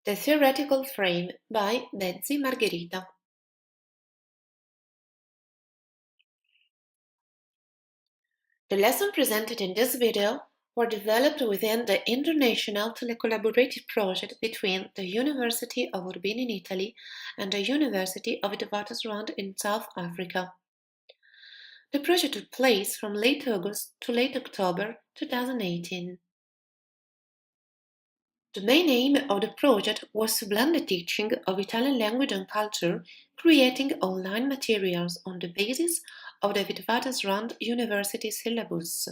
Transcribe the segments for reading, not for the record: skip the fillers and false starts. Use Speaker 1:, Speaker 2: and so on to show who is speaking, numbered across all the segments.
Speaker 1: The Theoretical Frame by Bezzi, Margherita. The lessons presented in this video were developed within the International Telecollaborative project between the University of Urbino in Italy and the University of Witwatersrand in South Africa. The project took place from late August to late October 2018. The main aim of the project was to blend the teaching of Italian language and culture, creating online materials on the basis of the Witwatersrand University syllabus.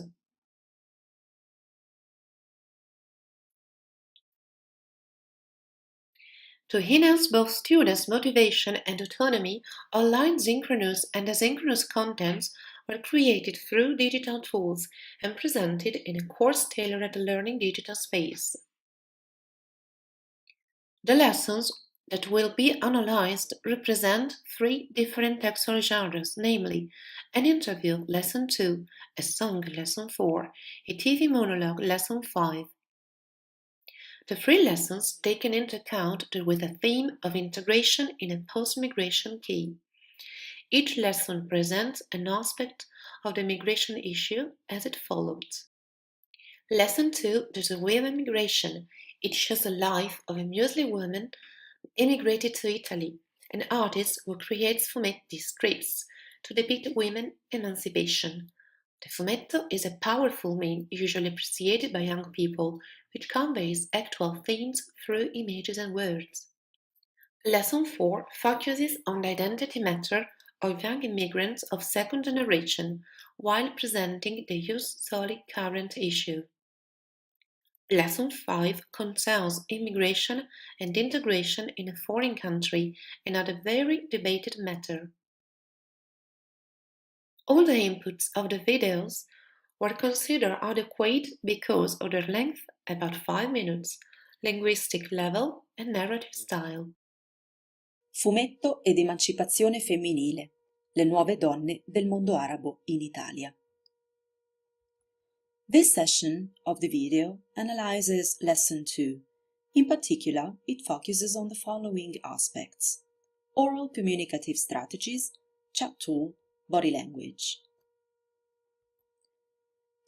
Speaker 1: To enhance both students' motivation and autonomy, online synchronous and asynchronous contents were created through digital tools and presented in a course-tailored learning digital space. The lessons that will be analyzed represent three different textual genres, namely an interview, Lesson 2, a song, Lesson 4, a TV monologue, Lesson 5. The three lessons taken into account with a theme of integration in a post-migration key. Each lesson presents an aspect of the migration issue as it follows. Lesson 2, The Women Migration. It shows the life of a Muslim woman immigrated to Italy, an artist who creates fumetti strips to depict women emancipation. The fumetto is a powerful meme usually appreciated by young people, which conveys actual themes through images and words. Lesson 4 focuses on the identity matter of young immigrants of second generation, while presenting the jus soli current issue. Lesson 5 concerns immigration and integration in a foreign country, another very debated matter. All the inputs of the videos were considered adequate because of their length, about 5 minutes, linguistic level and narrative style.
Speaker 2: Fumetto ed emancipazione femminile. Le nuove donne del mondo arabo in Italia. This session of the video analyzes Lesson 2. In particular, it focuses on the following aspects: oral communicative strategies, chat tool, body language.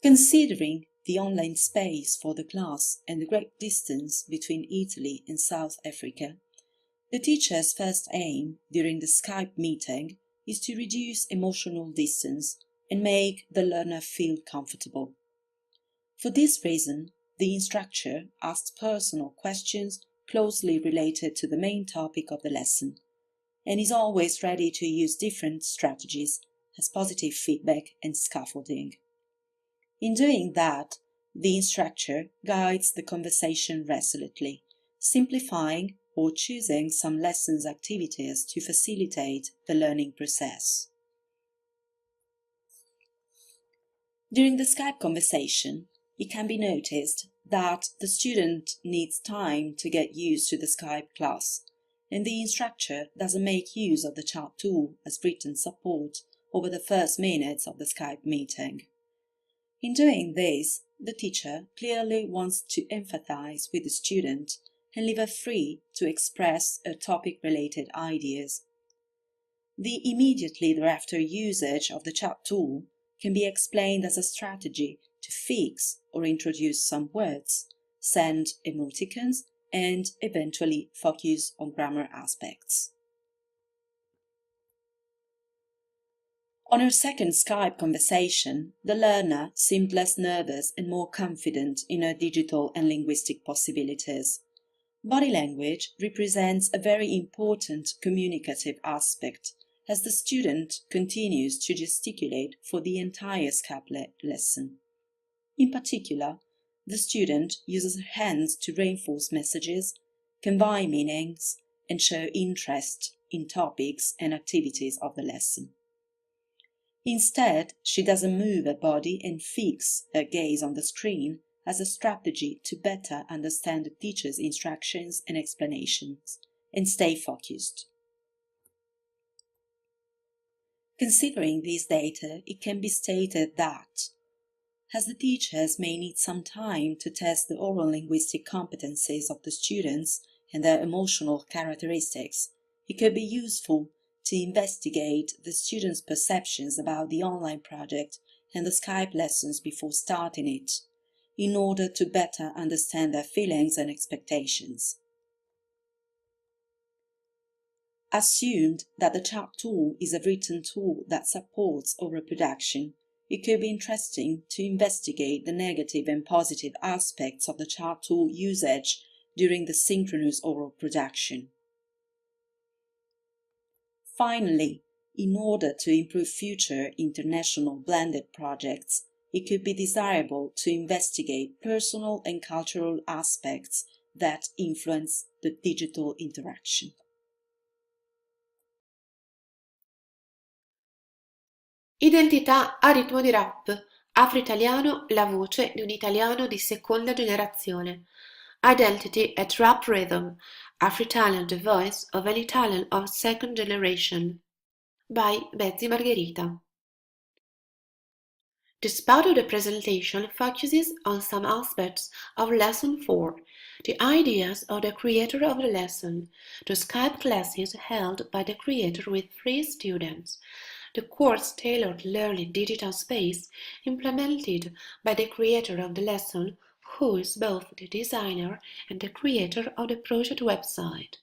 Speaker 2: Considering the online space for the class and the great distance between Italy and South Africa, the teacher's first aim during the Skype meeting is to reduce emotional distance and make the learner feel comfortable. For this reason, the instructor asks personal questions closely related to the main topic of the lesson, and is always ready to use different strategies as positive feedback and scaffolding. In doing that, the instructor guides the conversation resolutely, simplifying or choosing some lessons activities to facilitate the learning process. During the Skype conversation, it can be noticed that the student needs time to get used to the Skype class, and the instructor doesn't make use of the chat tool as written support over the first minutes of the Skype meeting. In doing this, the teacher clearly wants to empathize with the student and leave her free to express her topic-related ideas. The immediately thereafter usage of the chat tool can be explained as a strategy to fix or introduce some words, send emoticons, and eventually focus on grammar aspects. On her second Skype conversation, the learner seemed less nervous and more confident in her digital and linguistic possibilities. Body language represents a very important communicative aspect, as the student continues to gesticulate for the entire Skype lesson. In particular, the student uses her hands to reinforce messages, convey meanings, and show interest in topics and activities of the lesson. Instead, she doesn't move her body and fix her gaze on the screen as a strategy to better understand the teacher's instructions and explanations, and stay focused. Considering these data, it can be stated that, as the teachers may need some time to test the oral linguistic competencies of the students and their emotional characteristics, it could be useful to investigate the students' perceptions about the online project and the Skype lessons before starting it, in order to better understand their feelings and expectations. Assumed that the chat tool is a written tool that supports oral production, it could be interesting to investigate the negative and positive aspects of the chat tool usage during the synchronous oral production. Finally, in order to improve future international blended projects, it could be desirable to investigate personal and cultural aspects that influence the digital interaction.
Speaker 1: Identità a ritmo di rap. Afro-italiano, la voce di un italiano di seconda generazione. Identity at rap rhythm. Afro-Italian, the voice of an Italian of second generation. By Bezzi Margherita. This part of the presentation focuses on some aspects of Lesson 4, the ideas of the creator of the lesson, the Skype classes held by the creator with 3 students, the course-tailored learning digital space implemented by the creator of the lesson, who is both the designer and the creator of the project website.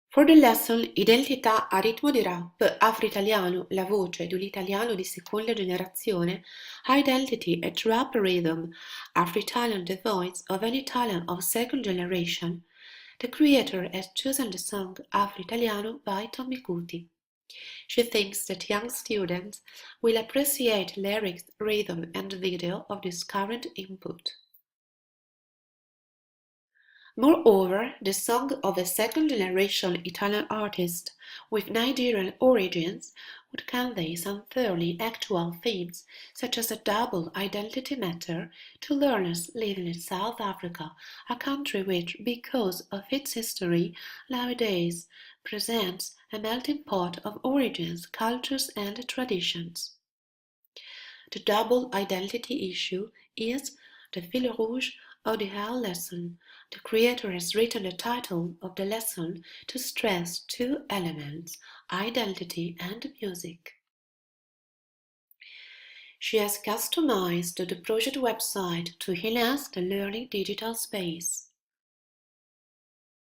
Speaker 1: For the lesson Identità a ritmo di rap, Afro-italiano, la voce di un italiano di seconda generazione, Identity at rap rhythm, Afro-Italian, the voice of an Italian of second generation, the creator has chosen the song Afro-Italiano by Tommy Cuti. She thinks that young students will appreciate lyrics, rhythm and video of this current input. Moreover, the song of a second-generation Italian artist with Nigerian origins would convey some fairly actual themes, such as a double identity matter to learners living in South Africa, a country which, because of its history, nowadays presents a melting pot of origins, cultures and traditions. The double identity issue is the fil rouge of the whole lesson. The creator has written the title of the lesson to stress 2 elements, identity and music. She has customized the project website to enhance the learning digital space.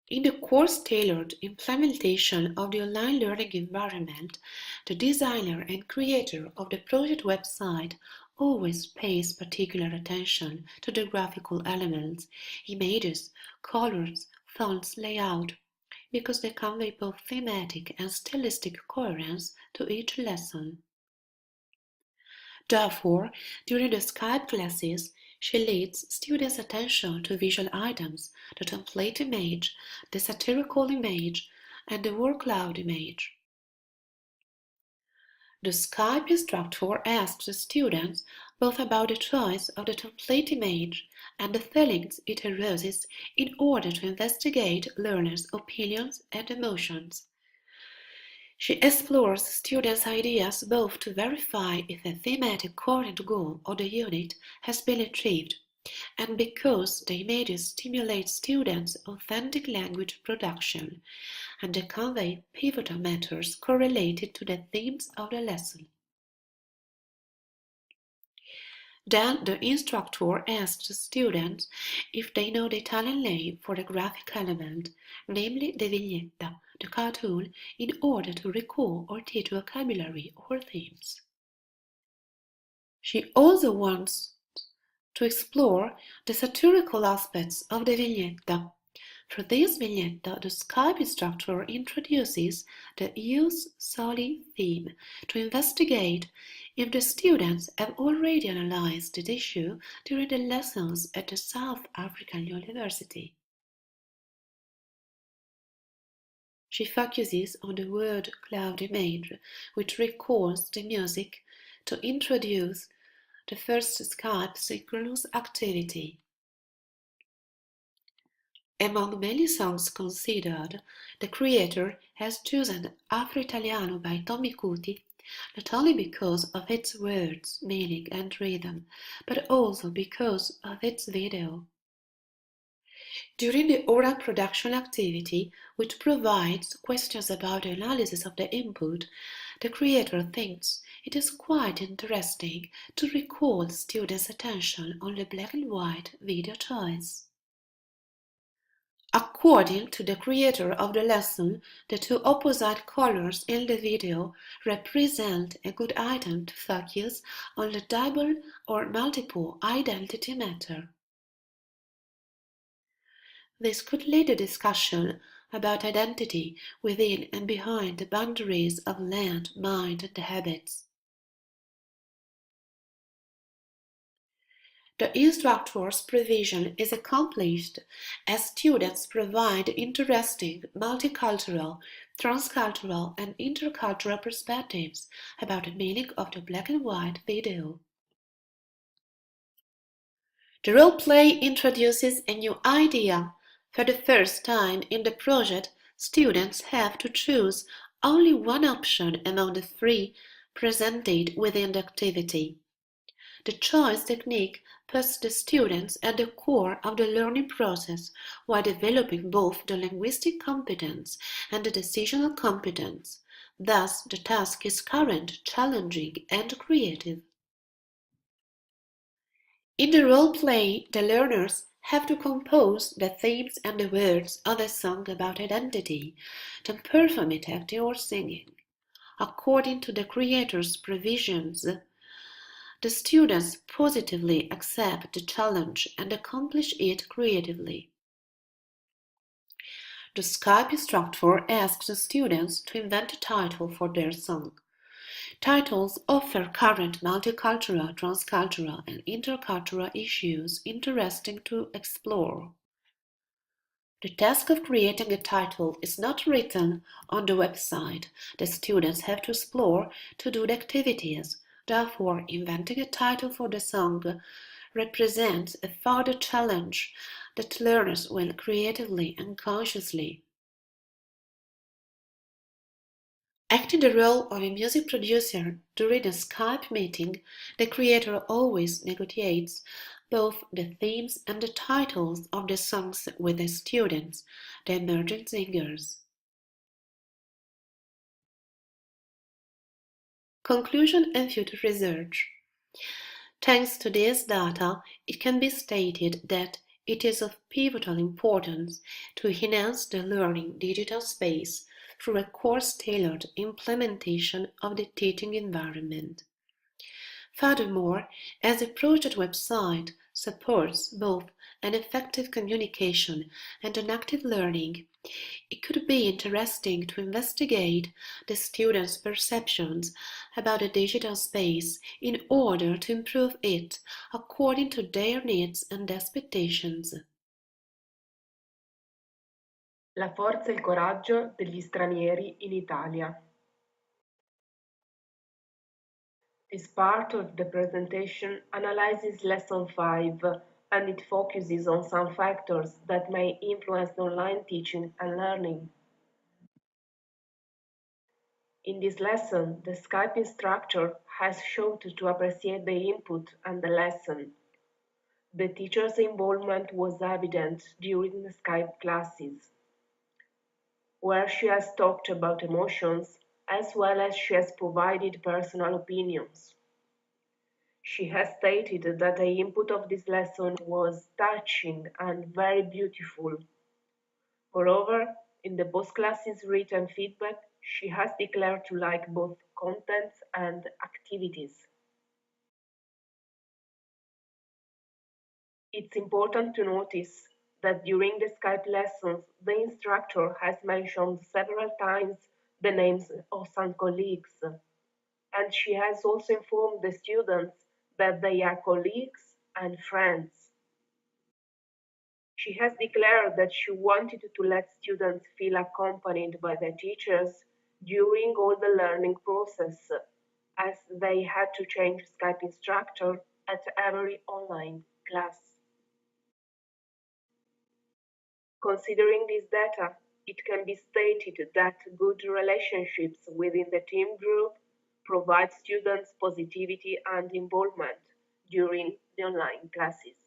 Speaker 1: In the course-tailored implementation of the online learning environment, the designer and creator of the project website always pays particular attention to the graphical elements, images, colors, fonts, layout, because they convey both thematic and stylistic coherence to each lesson. Therefore, during the Skype classes, she leads students' attention to visual items, the template image, the satirical image, and the word cloud image. The Skype instructor asks the students both about the choice of the template image and the feelings it arouses in order to investigate learners' opinions and emotions. She explores students' ideas both to verify if a thematic coherent goal of the unit has been achieved, and because the images stimulate students' authentic language production, and they convey pivotal matters correlated to the themes of the lesson. Then the instructor asks the students if they know the Italian name for the graphic element, namely the vignetta, the cartoon, in order to recall or teach vocabulary or themes. She also wants to explore the satirical aspects of the vignetta. For this vignetta, the Skype instructor introduces the Ius Soli theme to investigate if the students have already analyzed this issue during the lessons at the South African University. She focuses on the word cloud image, which recalls the music to introduce the first Skype synchronous activity. Among many songs considered, the creator has chosen Afro-Italiano by Tommy Cuti not only because of its words, meaning and rhythm, but also because of its video. During the oral production activity, which provides questions about the analysis of the input, the creator thinks it is quite interesting to recall students' attention on the black and white video choice. According to the creator of the lesson, the two opposite colors in the video represent a good item to focus on the double or multiple identity matter. This could lead to discussion about identity within and behind the boundaries of land, mind, and habits. The instructor's provision is accomplished as students provide interesting multicultural, transcultural, and intercultural perspectives about the meaning of the black and white video. The role play introduces a new idea. For the first time in the project, students have to choose only one option among the three presented within the activity. The choice technique puts the students at the core of the learning process while developing both the linguistic competence and the decisional competence. Thus, the task is current, challenging, and creative. In the role play, the learners have to compose the themes and the words of a song about identity, then perform it acting or singing. According to the creator's provisions, the students positively accept the challenge and accomplish it creatively. The Skype instructor asks the students to invent a title for their song. Titles offer current multicultural, transcultural, and intercultural issues interesting to explore. The task of creating a title is not written on the website. The students have to explore to do the activities. Therefore, inventing a title for the song represents a further challenge that learners will creatively and consciously. Acting the role of a music producer during a Skype meeting, the creator always negotiates both the themes and the titles of the songs with the students, the emerging singers. Conclusion and future research. Thanks to this data, it can be stated that it is of pivotal importance to enhance the learning digital space through a course-tailored implementation of the teaching environment. Furthermore, as a project website supports both an effective communication and an active learning, it could be interesting to investigate the students' perceptions about the digital space in order to improve it according to their needs and expectations.
Speaker 3: La forza e il coraggio degli stranieri in Italia. This part of the presentation analyzes Lesson 5 and it focuses on some factors that may influence online teaching and learning. In this lesson, the Skype instructor has shown to appreciate the input and the lesson. The teacher's involvement was evident during the Skype classes, where she has talked about emotions as well as she has provided personal opinions. She has stated that the input of this lesson was touching and very beautiful. Moreover, in the post-classes written feedback, she has declared to like both contents and activities. It's important to notice that during the Skype lessons, the instructor has mentioned several times the names of some colleagues, and she has also informed the students that they are colleagues and friends. She has declared that she wanted to let students feel accompanied by their teachers during all the learning process, as they had to change Skype instructor at every online class. Considering this data, it can be stated that good relationships within the team group provide students positivity and involvement during the online classes.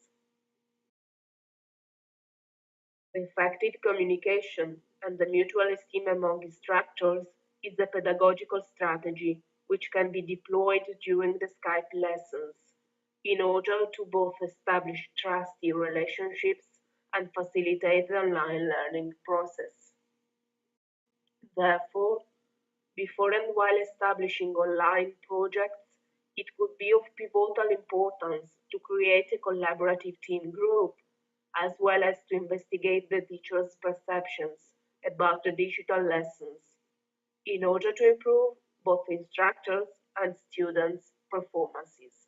Speaker 3: Effective communication and the mutual esteem among instructors is a pedagogical strategy which can be deployed during the Skype lessons in order to both establish trusty relationships and facilitate the online learning process. Therefore, before and while establishing online projects, it could be of pivotal importance to create a collaborative team group, as well as to investigate the teacher's perceptions about the digital lessons in order to improve both instructors' and students' performances.